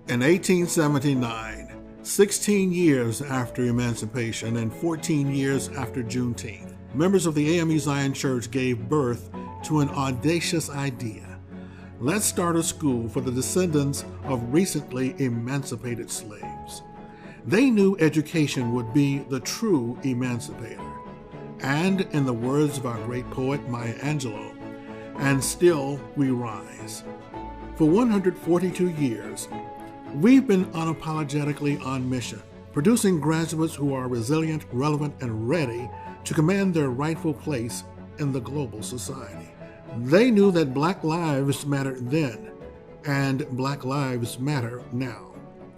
In 1879, 16 years after emancipation and 14 years after Juneteenth, members of the AME Zion Church gave birth to an audacious idea. Let's start a school for the descendants of recently emancipated slaves. They knew education would be the true emancipator. And in the words of our great poet Maya Angelou, "And still we rise." For 142 years, we've been unapologetically on mission, producing graduates who are resilient, relevant, and ready to command their rightful place in the global society. They knew that Black lives mattered then, and Black lives matter now.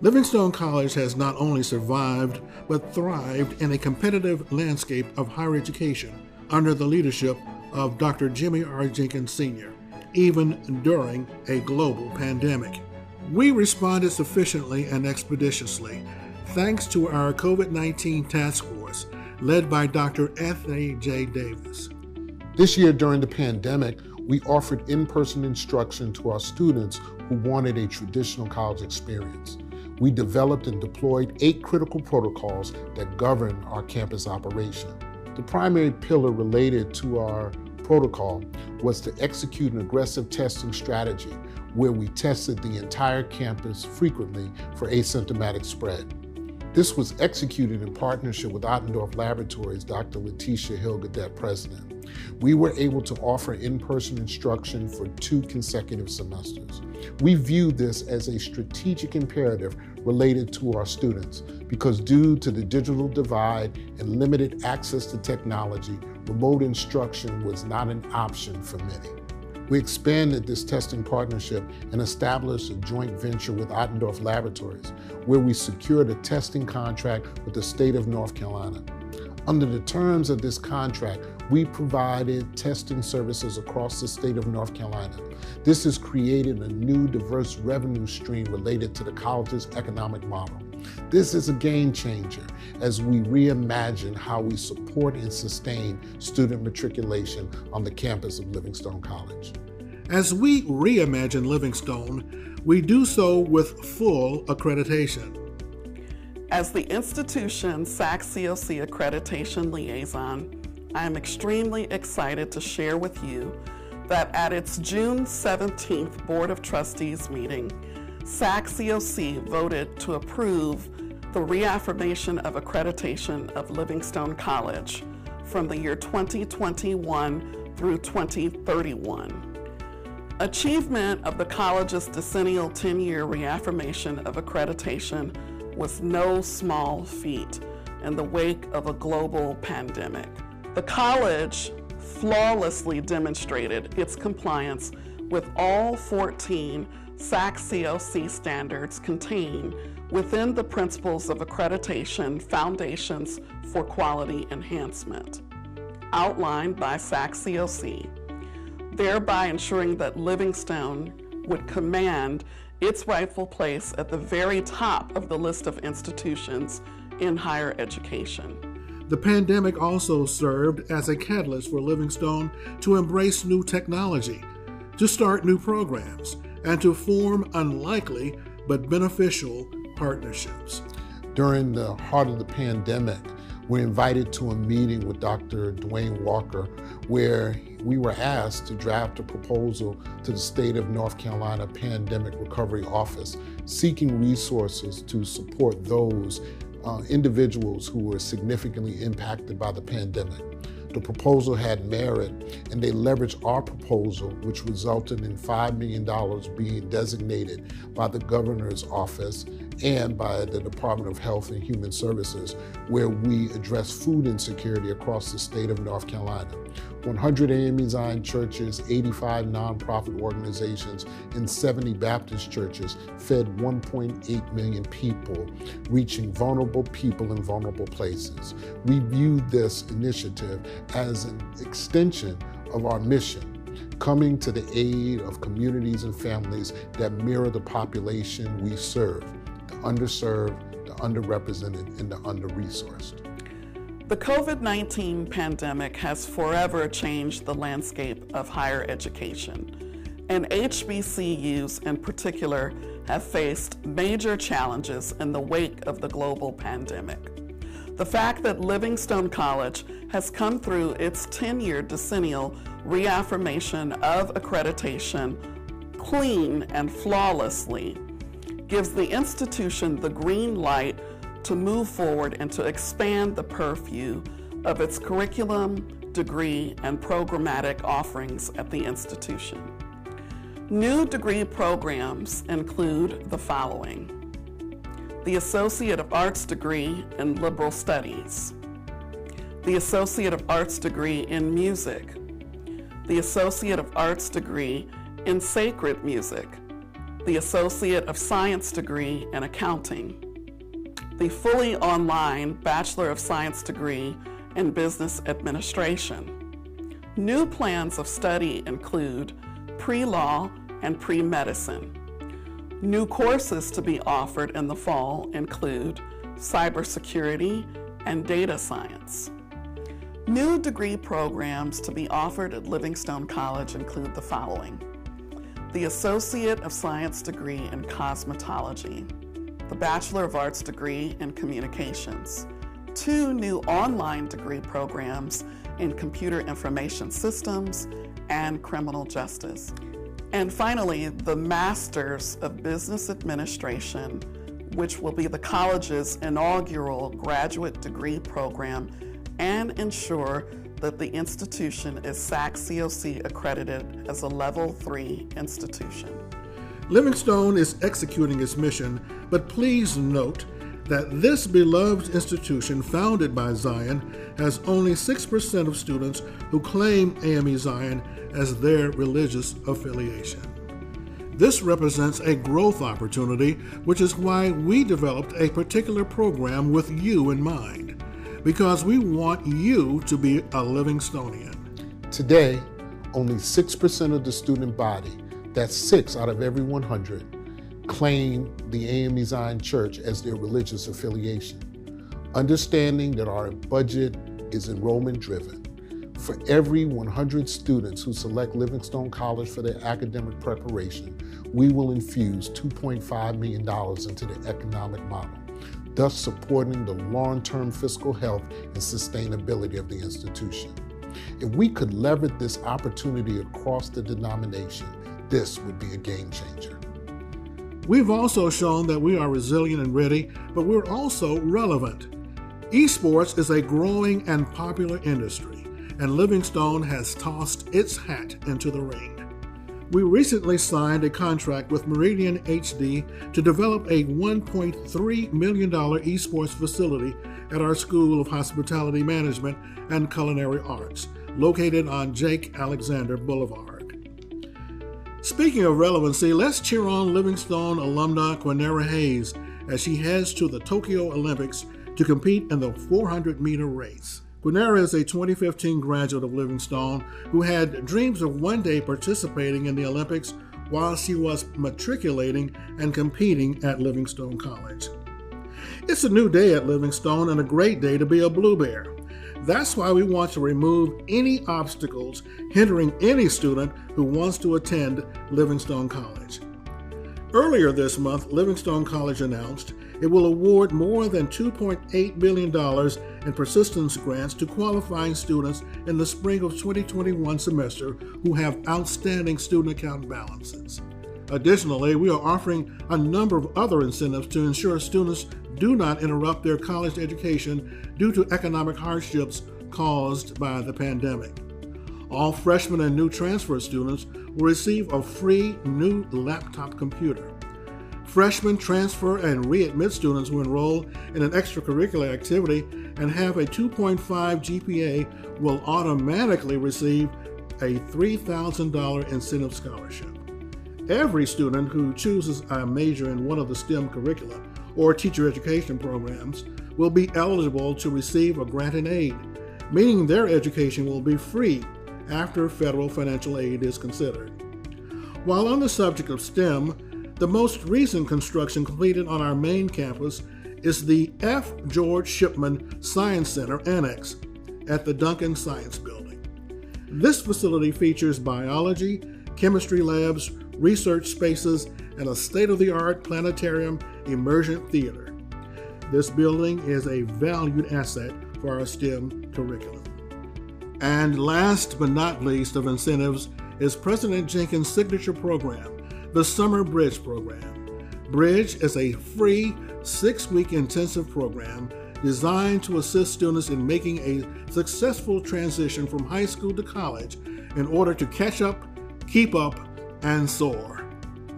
Livingstone College has not only survived, but thrived in a competitive landscape of higher education under the leadership of Dr. Jimmy R. Jenkins Sr., even during a global pandemic. We responded sufficiently and expeditiously thanks to our COVID-19 task force led by Dr. Anthony J. Davis. This year during the pandemic, we offered in-person instruction to our students who wanted a traditional college experience. We developed and deployed 8 critical protocols that govern our campus operation. The primary pillar related to our protocol was to execute an aggressive testing strategy where we tested the entire campus frequently for asymptomatic spread. This was executed in partnership with Ottendorf Laboratories' Dr. Letitia Hill-Gadet, president. We were able to offer in-person instruction for 2 consecutive semesters. We view this as a strategic imperative related to our students because due to the digital divide and limited access to technology, remote instruction was not an option for many. We expanded this testing partnership and established a joint venture with Ottendorf Laboratories, where we secured a testing contract with the state of North Carolina. Under the terms of this contract, we provided testing services across the state of North Carolina. This has created a new diverse revenue stream related to the college's economic model. This is a game changer as we reimagine how we support and sustain student matriculation on the campus of Livingstone College. As we reimagine Livingstone, we do so with full accreditation. As the institution's SAC-COC Accreditation Liaison, I am extremely excited to share with you that at its June 17th Board of Trustees meeting, SAC-COC voted to approve the reaffirmation of accreditation of Livingstone College from the year 2021 through 2031. Achievement of the college's decennial 10-year reaffirmation of accreditation was no small feat in the wake of a global pandemic. The college flawlessly demonstrated its compliance with all 14 SAC-COC standards contained within the Principles of Accreditation Foundations for Quality Enhancement, outlined by SAC-COC, thereby ensuring that Livingstone would command its rightful place at the very top of the list of institutions in higher education. The pandemic also served as a catalyst for Livingstone to embrace new technology, to start new programs, and to form unlikely but beneficial partnerships. During the heart of the pandemic, we're invited to a meeting with Dr. Dwayne Walker, where we were asked to draft a proposal to the State of North Carolina Pandemic Recovery Office, seeking resources to support those individuals who were significantly impacted by the pandemic. The proposal had merit, and they leveraged our proposal, which resulted in $5 million being designated by the governor's office and by the Department of Health and Human Services, where we address food insecurity across the state of North Carolina. 100 AME Zion churches, 85 nonprofit organizations, and 70 Baptist churches fed 1.8 million people, reaching vulnerable people in vulnerable places. We view this initiative as an extension of our mission, coming to the aid of communities and families that mirror the population we serve, the underserved, the underrepresented, and the under-resourced. The COVID-19 pandemic has forever changed the landscape of higher education, and HBCUs in particular have faced major challenges in the wake of the global pandemic. The fact that Livingstone College has come through its 10-year decennial reaffirmation of accreditation clean and flawlessly gives the institution the green light to move forward and to expand the purview of its curriculum, degree, and programmatic offerings at the institution. New degree programs include the following: the Associate of Arts degree in Liberal Studies, the Associate of Arts degree in Music, the Associate of Arts degree in Sacred Music, the Associate of Science degree in Accounting, the fully online Bachelor of Science degree in Business Administration. New plans of study include pre-law and pre-medicine. New courses to be offered in the fall include cybersecurity and data science. New degree programs to be offered at Livingstone College include the following: the Associate of Science degree in Cosmetology, the Bachelor of Arts degree in Communications, 2 new online degree programs in Computer Information Systems and Criminal Justice, and finally, the Masters of Business Administration, which will be the college's inaugural graduate degree program and ensure that the institution is SAC-COC accredited as a Level 3 institution. Livingstone is executing its mission, but please note that this beloved institution founded by Zion has only 6% of students who claim AME Zion as their religious affiliation. This represents a growth opportunity, which is why we developed a particular program with you in mind, because we want you to be a Livingstonian. Today, only 6% of the student body, that's 6 out of every 100, claim the AME Zion Church as their religious affiliation. Understanding that our budget is enrollment driven, for every 100 students who select Livingstone College for their academic preparation, we will infuse $2.5 million into the economic model, thus supporting the long-term fiscal health and sustainability of the institution. If we could leverage this opportunity across the denomination, this would be a game changer. We've also shown that we are resilient and ready, but we're also relevant. Esports is a growing and popular industry, and Livingstone has tossed its hat into the ring. We recently signed a contract with Meridian HD to develop a $1.3 million esports facility at our School of Hospitality Management and Culinary Arts, located on Jake Alexander Boulevard. Speaking of relevancy, let's cheer on Livingstone alumna Quinera Hayes as she heads to the Tokyo Olympics to compete in the 400-meter race. Quinera is a 2015 graduate of Livingstone who had dreams of one day participating in the Olympics while she was matriculating and competing at Livingstone College. It's a new day at Livingstone and a great day to be a Blue Bear. That's why we want to remove any obstacles hindering any student who wants to attend Livingstone College. Earlier this month, Livingstone College announced it will award more than $2.8 billion in persistence grants to qualifying students in the spring of 2021 semester who have outstanding student account balances. Additionally, we are offering a number of other incentives to ensure students do not interrupt their college education due to economic hardships caused by the pandemic. All freshmen and new transfer students will receive a free new laptop computer. Freshmen, transfer, and readmit students who enroll in an extracurricular activity and have a 2.5 GPA will automatically receive a $3,000 incentive scholarship. Every student who chooses a major in one of the STEM curricula or teacher education programs will be eligible to receive a grant and aid, meaning their education will be free after federal financial aid is considered. While on the subject of STEM, the most recent construction completed on our main campus is the F. George Shipman Science Center Annex at the Duncan Science Building. This facility features biology, chemistry labs, research spaces, and a state-of-the-art planetarium immersion theater. This building is a valued asset for our STEM curriculum. And last but not least of incentives is President Jenkins' signature program, the Summer Bridge Program. Bridge is a free 6-week intensive program designed to assist students in making a successful transition from high school to college in order to catch up, keep up, and soar.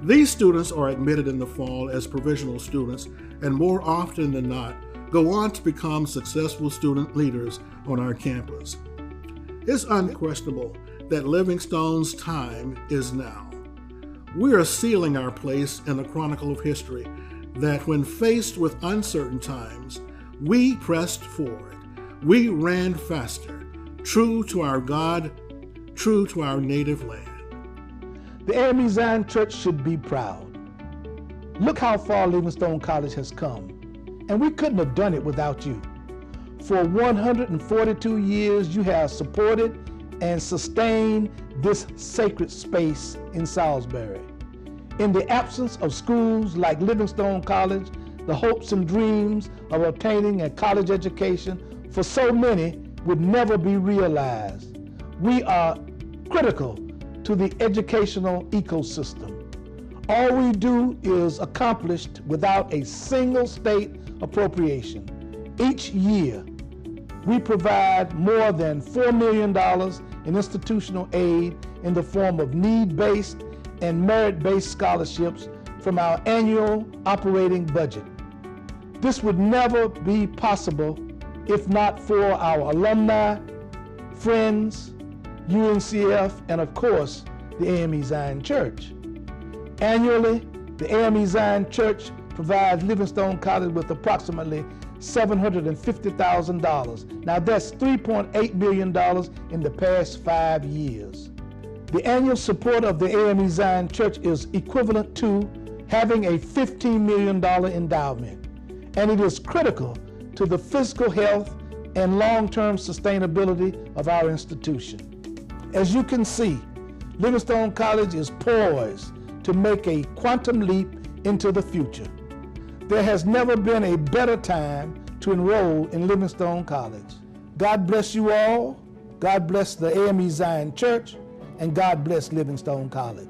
These students are admitted in the fall as provisional students and more often than not go on to become successful student leaders on our campus. It's unquestionable that Livingstone's time is now. We are sealing our place in the chronicle of history that when faced with uncertain times, we pressed forward. We ran faster, true to our God, true to our native land. The AME Zion Church should be proud. Look how far Livingstone College has come, and we couldn't have done it without you. For 142 years, you have supported and sustained this sacred space in Salisbury. In the absence of schools like Livingstone College, the hopes and dreams of obtaining a college education for so many would never be realized. We are critical to the educational ecosystem. All we do is accomplished without a single state appropriation. Each year, we provide more than $4 million in institutional aid in the form of need-based and merit-based scholarships from our annual operating budget. This would never be possible if not for our alumni, friends, UNCF, and of course, the AME Zion Church. Annually, the AME Zion Church provides Livingstone College with approximately $750,000. Now that's $3.8 million in the past 5 years. The annual support of the AME Zion Church is equivalent to having a $15 million endowment, and it is critical to the physical health and long-term sustainability of our institution. As you can see, Livingstone College is poised to make a quantum leap into the future. There has never been a better time to enroll in Livingstone College. God bless you all. God bless the AME Zion Church, and God bless Livingstone College.